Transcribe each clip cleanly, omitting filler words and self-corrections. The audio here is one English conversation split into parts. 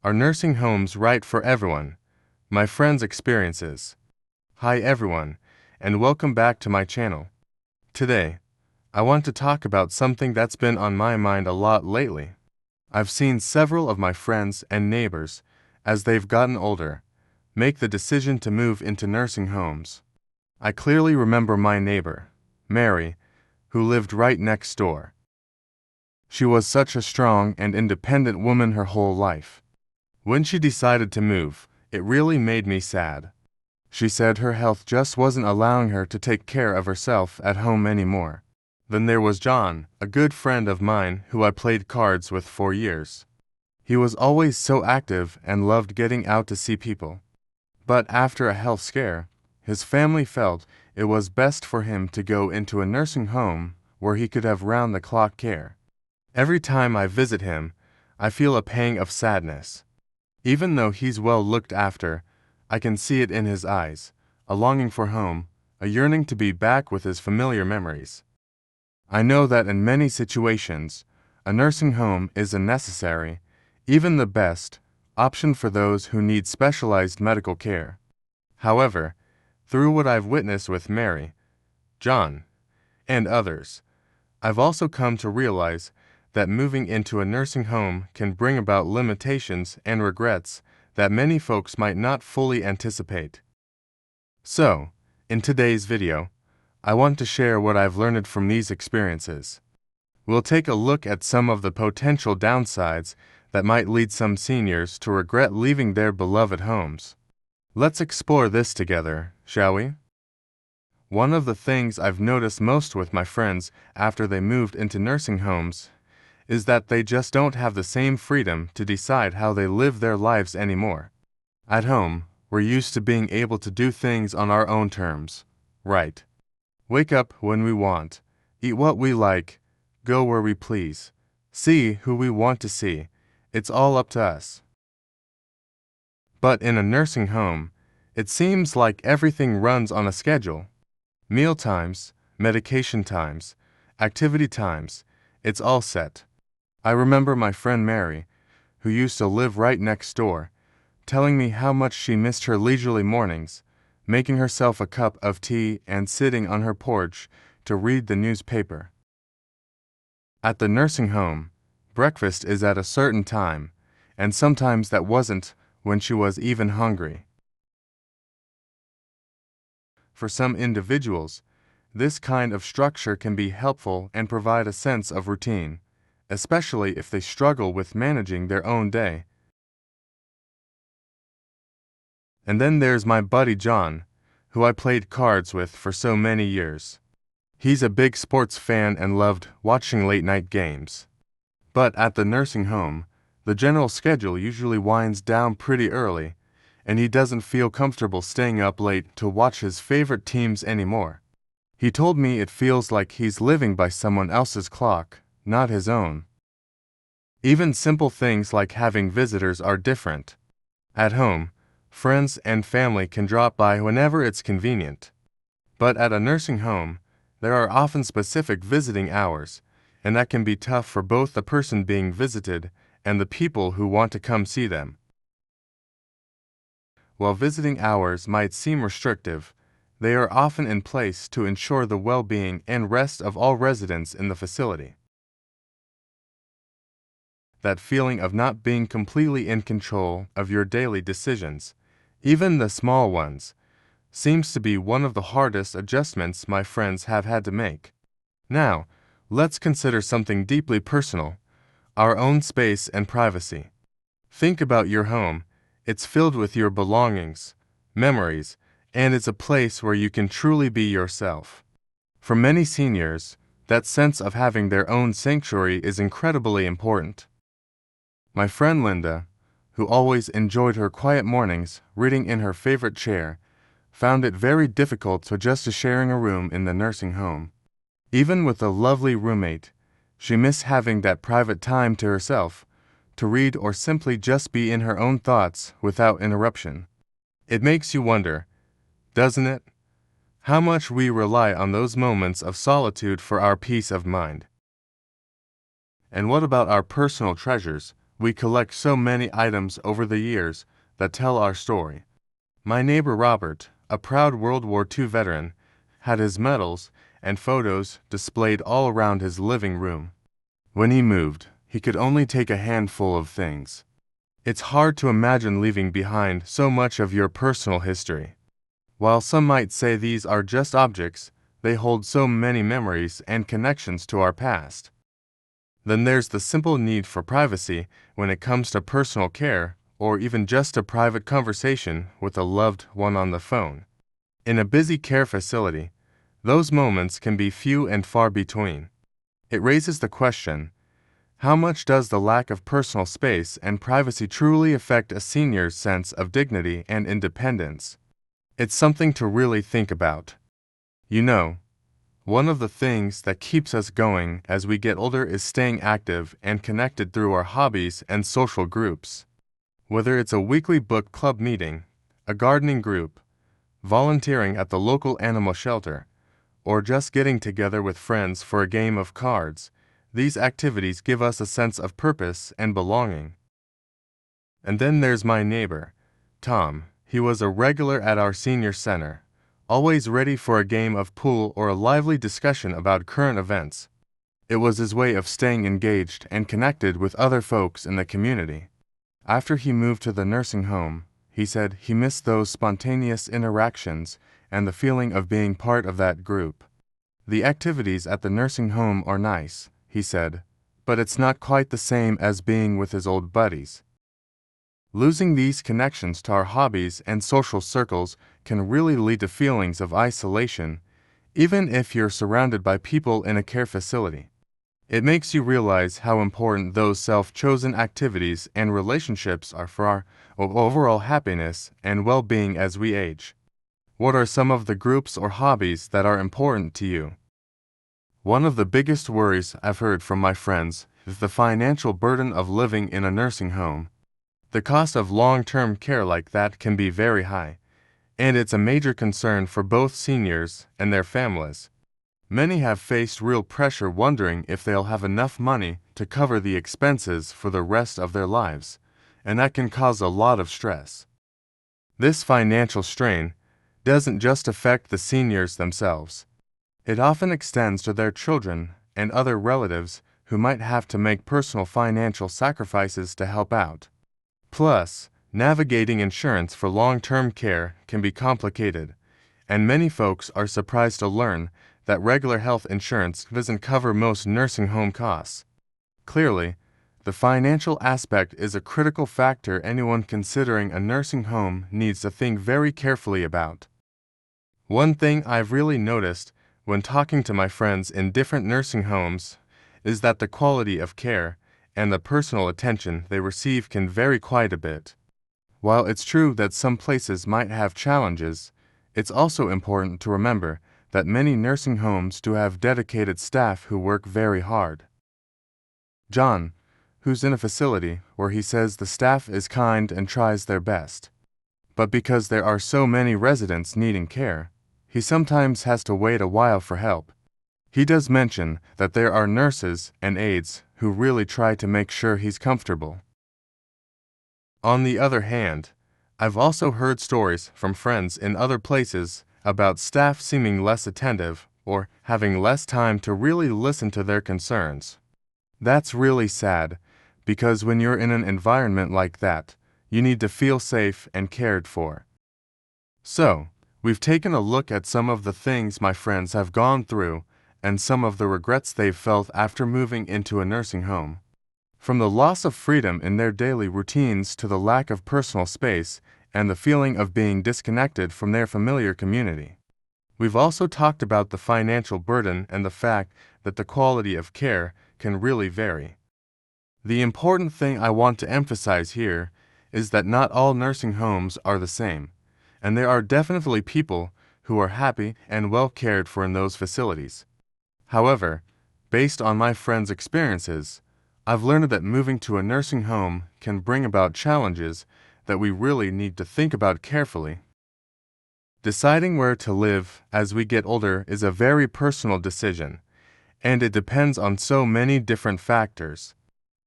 Are nursing homes right for everyone? My friends' experiences. Hi everyone, and welcome back to my channel. Today, I want to talk about something that's been on my mind a lot lately. I've seen several of my friends and neighbors, as they've gotten older, make the decision to move into nursing homes. I clearly remember my neighbor, Mary, who lived right next door. She was such a strong and independent woman her whole life. When she decided to move, it really made me sad. She said her health just wasn't allowing her to take care of herself at home anymore. Then there was John, a good friend of mine who I played cards with for years. He was always so active and loved getting out to see people. But after a health scare, his family felt it was best for him to go into a nursing home where he could have round-the-clock care. Every time I visit him, I feel a pang of sadness. Even though he's well looked after, I can see it in his eyes, a longing for home, a yearning to be back with his familiar memories. I know that in many situations, a nursing home is a necessary, even the best, option for those who need specialized medical care. However, through what I've witnessed with Mary, John, and others, I've also come to realize that moving into a nursing home can bring about limitations and regrets that many folks might not fully anticipate. So, in today's video, I want to share what I've learned from these experiences. We'll take a look at some of the potential downsides that might lead some seniors to regret leaving their beloved homes. Let's explore this together, shall we? One of the things I've noticed most with my friends after they moved into nursing homes is that they just don't have the same freedom to decide how they live their lives anymore. At home, we're used to being able to do things on our own terms, right? Wake up when we want, eat what we like, go where we please, see who we want to see. It's all up to us. But in a nursing home, it seems like everything runs on a schedule. Meal times, medication times, activity times, it's all set. I remember my friend Mary, who used to live right next door, telling me how much she missed her leisurely mornings, making herself a cup of tea and sitting on her porch to read the newspaper. At the nursing home, breakfast is at a certain time, and sometimes that wasn't when she was even hungry. For some individuals, this kind of structure can be helpful and provide a sense of routine, especially if they struggle with managing their own day. And then there's my buddy John, who I played cards with for so many years. He's a big sports fan and loved watching late-night games. But at the nursing home, the general schedule usually winds down pretty early, and he doesn't feel comfortable staying up late to watch his favorite teams anymore. He told me it feels like he's living by someone else's clock, not his own. Even simple things like having visitors are different. At home, friends and family can drop by whenever it's convenient. But at a nursing home, there are often specific visiting hours, and that can be tough for both the person being visited and the people who want to come see them. While visiting hours might seem restrictive, they are often in place to ensure the well-being and rest of all residents in the facility. That feeling of not being completely in control of your daily decisions, even the small ones, seems to be one of the hardest adjustments my friends have had to make. Now, let's consider something deeply personal, our own space and privacy. Think about your home. It's filled with your belongings, memories, and it's a place where you can truly be yourself. For many seniors, that sense of having their own sanctuary is incredibly important. My friend Linda, who always enjoyed her quiet mornings reading in her favorite chair, found it very difficult to adjust to sharing a room in the nursing home. Even with a lovely roommate, she missed having that private time to herself, to read or simply just be in her own thoughts without interruption. It makes you wonder, doesn't it, how much we rely on those moments of solitude for our peace of mind. And what about our personal treasures, We collect so many items over the years that tell our story. My neighbor Robert, a proud World War II veteran, had his medals and photos displayed all around his living room. When he moved, he could only take a handful of things. It's hard to imagine leaving behind so much of your personal history. While some might say these are just objects, they hold so many memories and connections to our past. Then there's the simple need for privacy when it comes to personal care or even just a private conversation with a loved one on the phone. In a busy care facility, those moments can be few and far between. It raises the question, how much does the lack of personal space and privacy truly affect a senior's sense of dignity and independence? It's something to really think about. You know, one of the things that keeps us going as we get older is staying active and connected through our hobbies and social groups. Whether it's a weekly book club meeting, a gardening group, volunteering at the local animal shelter, or just getting together with friends for a game of cards, these activities give us a sense of purpose and belonging. And then there's my neighbor, Tom. He was a regular at our senior center, always ready for a game of pool or a lively discussion about current events. It was his way of staying engaged and connected with other folks in the community. After he moved to the nursing home, he said he missed those spontaneous interactions and the feeling of being part of that group. The activities at the nursing home are nice, he said, but it's not quite the same as being with his old buddies. Losing these connections to our hobbies and social circles can really lead to feelings of isolation, even if you're surrounded by people in a care facility. It makes you realize how important those self-chosen activities and relationships are for our overall happiness and well-being as we age. What are some of the groups or hobbies that are important to you? One of the biggest worries I've heard from my friends is the financial burden of living in a nursing home. The cost of long-term care like that can be very high, and it's a major concern for both seniors and their families. Many have faced real pressure wondering if they'll have enough money to cover the expenses for the rest of their lives, and that can cause a lot of stress. This financial strain doesn't just affect the seniors themselves. It often extends to their children and other relatives who might have to make personal financial sacrifices to help out. Plus, navigating insurance for long-term care can be complicated, and many folks are surprised to learn that regular health insurance doesn't cover most nursing home costs. Clearly, the financial aspect is a critical factor anyone considering a nursing home needs to think very carefully about. One thing I've really noticed when talking to my friends in different nursing homes is that the quality of care and the personal attention they receive can vary quite a bit. While it's true that some places might have challenges, it's also important to remember that many nursing homes do have dedicated staff who work very hard. John, who's in a facility where he says the staff is kind and tries their best. But because there are so many residents needing care, he sometimes has to wait a while for help. He does mention that there are nurses and aides who really try to make sure he's comfortable. On the other hand, I've also heard stories from friends in other places about staff seeming less attentive or having less time to really listen to their concerns. That's really sad, because when you're in an environment like that, you need to feel safe and cared for. So, we've taken a look at some of the things my friends have gone through and some of the regrets they've felt after moving into a nursing home. From the loss of freedom in their daily routines to the lack of personal space and the feeling of being disconnected from their familiar community. We've also talked about the financial burden and the fact that the quality of care can really vary. The important thing I want to emphasize here is that not all nursing homes are the same, and there are definitely people who are happy and well cared for in those facilities. However, based on my friends' experiences, I've learned that moving to a nursing home can bring about challenges that we really need to think about carefully. Deciding where to live as we get older is a very personal decision, and it depends on so many different factors.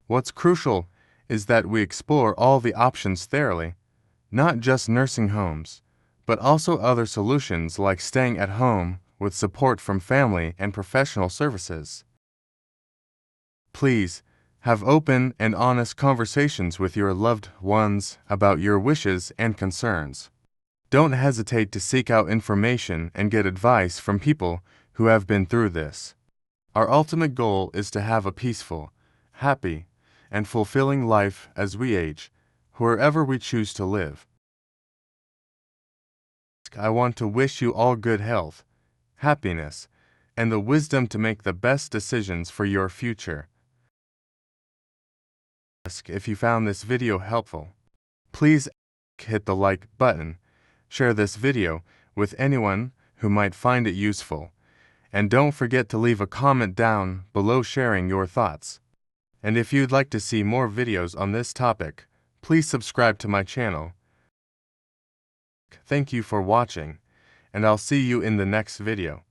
What's crucial is that we explore all the options thoroughly, not just nursing homes, but also other solutions like staying at home with support from family and professional services. Please, have open and honest conversations with your loved ones about your wishes and concerns. Don't hesitate to seek out information and get advice from people who have been through this. Our ultimate goal is to have a peaceful, happy, and fulfilling life as we age, wherever we choose to live. I want to wish you all good health, happiness, and the wisdom to make the best decisions for your future. If you found this video helpful, please hit the like button, share this video with anyone who might find it useful, and don't forget to leave a comment down below sharing your thoughts. And if you'd like to see more videos on this topic, please subscribe to my channel. Thank you for watching, and I'll see you in the next video.